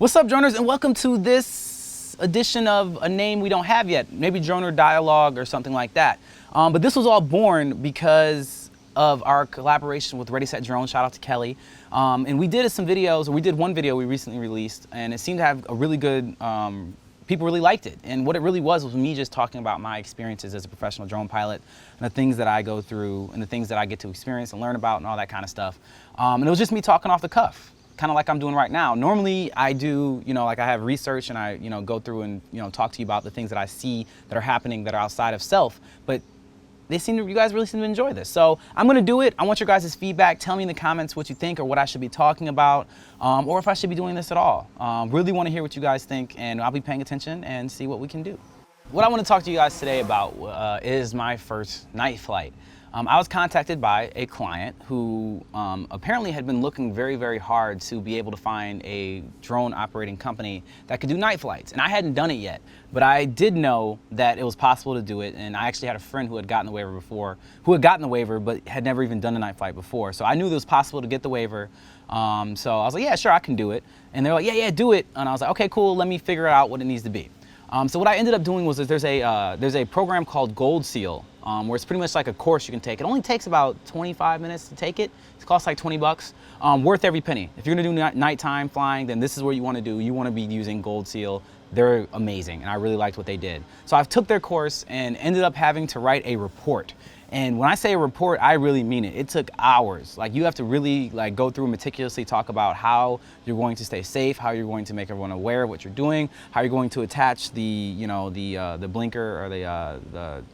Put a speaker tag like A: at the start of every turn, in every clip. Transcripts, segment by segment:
A: What's up, droners, and welcome to this edition of a name we don't have yet, maybe DRONR Dialogue or something like that. But this was all born because of our collaboration with Ready Set Drone. Shout out to Kelly. And we did some videos, or we did one video we recently released, and it seemed to have a really good, people really liked it. And what it really was me just talking about my experiences as a professional drone pilot and the things that I go through and the things that I get to experience and learn about and all that kind of stuff. And it was just me talking off the cuff, kind of like I'm doing right now. Normally I do, like I have research and I, go through and, talk to you about the things that I see that are happening that are outside of self, but you guys really seem to enjoy this. So I'm gonna do it. I want your guys' feedback. Tell me in the comments what you think or what I should be talking about, or if I should be doing this at all. Really wanna hear what you guys think, and I'll be paying attention and see what we can do. What I wanna talk to you guys today about is my first night flight. I was contacted by a client who apparently had been looking very, very hard to be able to find a drone operating company that could do night flights. And I hadn't done it yet, but I did know that it was possible to do it. And I actually had a friend who had gotten the waiver before, but had never even done a night flight before. So I knew it was possible to get the waiver. So I was like, yeah, sure, I can do it. And they're like, yeah, do it. And I was like, okay, cool, let me figure out what it needs to be. So what I ended up doing was that there's a program called Gold Seal, where it's pretty much like a course you can take. It only takes about 25 minutes to take it. It costs like 20 bucks, worth every penny. If you're gonna do nighttime flying, then this is what you wanna do. You wanna be using Gold Seal. They're amazing, and I really liked what they did. So I've took their course and ended up having to write a report. And when I say a report, I really mean it. It took hours. Like, you have to really go through and meticulously talk about how you're going to stay safe, how you're going to make everyone aware of what you're doing, how you're going to attach the blinker or the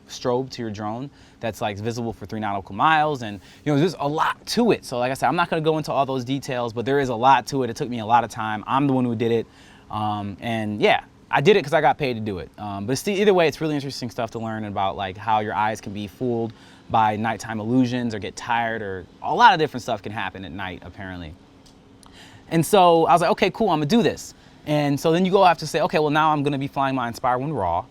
A: strobe to your drone that's visible for 3 nautical miles. And there's a lot to it. So like I said, I'm not gonna go into all those details, but there is a lot to it. It took me a lot of time. I'm the one who did it. And yeah, I did it because I got paid to do it. But either way, it's really interesting stuff to learn about how your eyes can be fooled by nighttime illusions or get tired, or a lot of different stuff can happen at night, apparently. And so I was like, okay, cool, I'm gonna do this. And so then you go have to say, okay, well, now I'm gonna be flying my Inspire 1 RAW,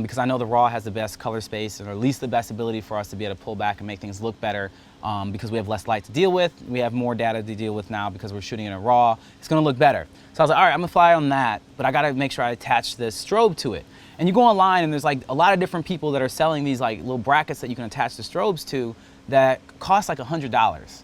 A: because I know the RAW has the best color space, or at least the best ability for us to be able to pull back and make things look better, because we have less light to deal with. We have more data to deal with now because we're shooting in a RAW. It's gonna look better. So I was like, all right, I'm gonna fly on that, but I gotta make sure I attach this strobe to it. And you go online and there's a lot of different people that are selling these little brackets that you can attach the strobes to that cost $100.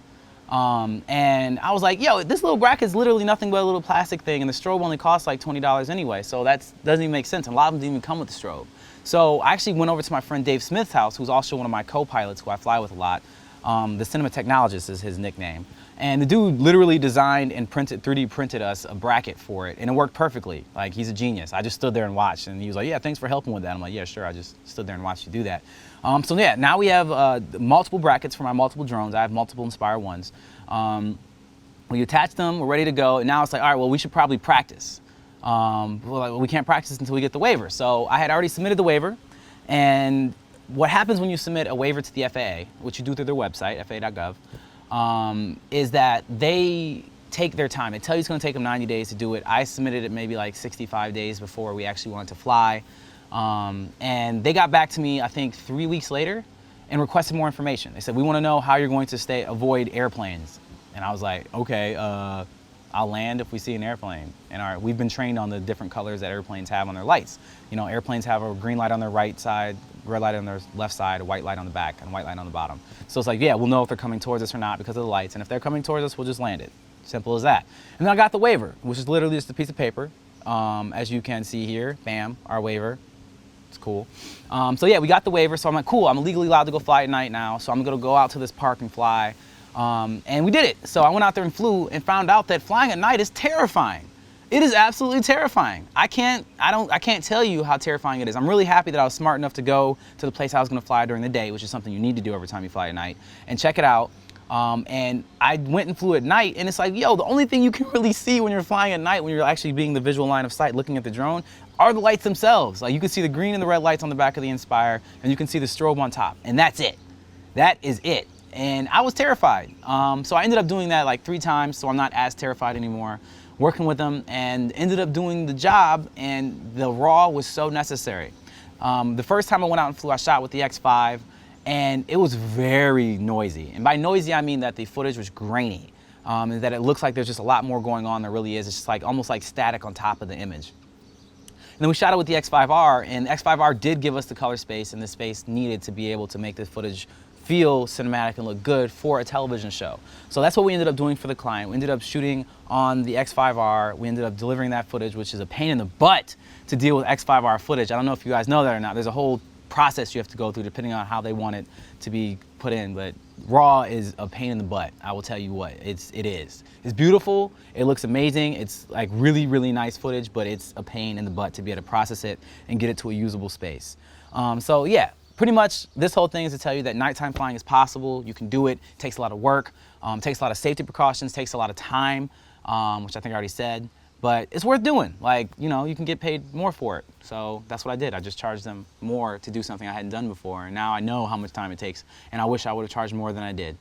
A: And I was like, yo, this little bracket is literally nothing but a little plastic thing, and the strobe only costs $20 anyway, so that doesn't even make sense. And a lot of them didn't even come with the strobe. So I actually went over to my friend Dave Smith's house, who's also one of my co-pilots who I fly with a lot. The Cinema Technologist is his nickname. And the dude literally designed and 3D printed us a bracket for it, and it worked perfectly. He's a genius. I just stood there and watched, and he was like, yeah, thanks for helping with that. I'm like, yeah, sure, I just stood there and watched you do that. So yeah, now we have multiple brackets for my multiple drones. I have multiple Inspire 1s. We attach them, we're ready to go, and now it's like, all right, well, we should probably practice. We can't practice until we get the waiver. So I had already submitted the waiver, and what happens when you submit a waiver to the FAA, which you do through their website, FAA.gov, is that they take their time. They tell you it's gonna take them 90 days to do it. I submitted it maybe 65 days before we actually wanted to fly. And they got back to me, I think 3 weeks later, and requested more information. They said, we wanna know how you're going to avoid airplanes. And I was like, okay, I'll land if we see an airplane. And we've been trained on the different colors that airplanes have on their lights. Airplanes have a green light on their right side, red light on their left side, a white light on the back, and a white light on the bottom. So it's like, yeah, we'll know if they're coming towards us or not because of the lights. And if they're coming towards us, we'll just land it. Simple as that. And then I got the waiver, which is literally just a piece of paper. As you can see here, bam, our waiver. It's cool. So yeah, we got the waiver. So I'm like, cool, I'm legally allowed to go fly at night now. So I'm gonna go out to this park and fly. And we did it. So I went out there and flew and found out that flying at night is terrifying. It is absolutely terrifying. I can't tell you how terrifying it is. I'm really happy that I was smart enough to go to the place I was gonna fly during the day, which is something you need to do every time you fly at night, and check it out. And I went and flew at night, and it's like, yo, the only thing you can really see when you're flying at night, when you're actually being the visual line of sight looking at the drone, are the lights themselves. You can see the green and the red lights on the back of the Inspire, and you can see the strobe on top, and that's it. That is it. And I was terrified. So I ended up doing that 3 times, so I'm not as terrified anymore, working with them, and ended up doing the job, and the RAW was so necessary. The first time I went out and flew, I shot with the X5, and it was very noisy. And by noisy, I mean that the footage was grainy. is that it looks like there's just a lot more going on than there really is. It's just like almost like static on top of the image. And then we shot it with the X5R, and the X5R did give us the color space and the space needed to be able to make this footage feel cinematic and look good for a television show. So that's what we ended up doing for the client. We ended up shooting on the X5R. We ended up delivering that footage, which is a pain in the butt to deal with X5R footage. I don't know if you guys know that or not. There's a whole process you have to go through depending on how they want it to be put in, but RAW is a pain in the butt. I will tell you what, it is. It's beautiful, it looks amazing, it's like really, really nice footage, but it's a pain in the butt to be able to process it and get it to a usable space. So yeah, pretty much this whole thing is to tell you that nighttime flying is possible. You can do it. It takes a lot of work, takes a lot of safety precautions, takes a lot of time, which I think I already said, but it's worth doing. Like, you know, you can get paid more for it. So that's what I did. I just charged them more to do something I hadn't done before, and now I know how much time it takes, and I wish I would have charged more than I did.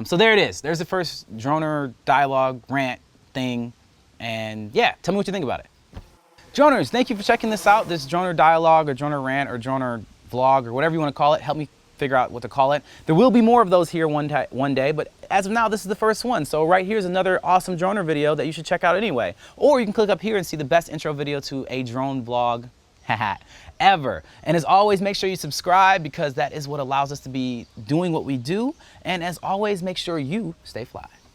A: So there it is. There's the first DRONR Dialogue rant thing, and yeah, tell me what you think about it. Droners, thank you for checking this out. This DRONR Dialogue or DRONR rant or DRONR vlog or whatever you want to call it. Help me figure out what to call it. There will be more of those here one day, but as of now, this is the first one. So right here's another awesome DRONR video that you should check out anyway. Or you can click up here and see the best intro video to a drone vlog ever. And as always, make sure you subscribe because that is what allows us to be doing what we do. And as always, make sure you stay fly.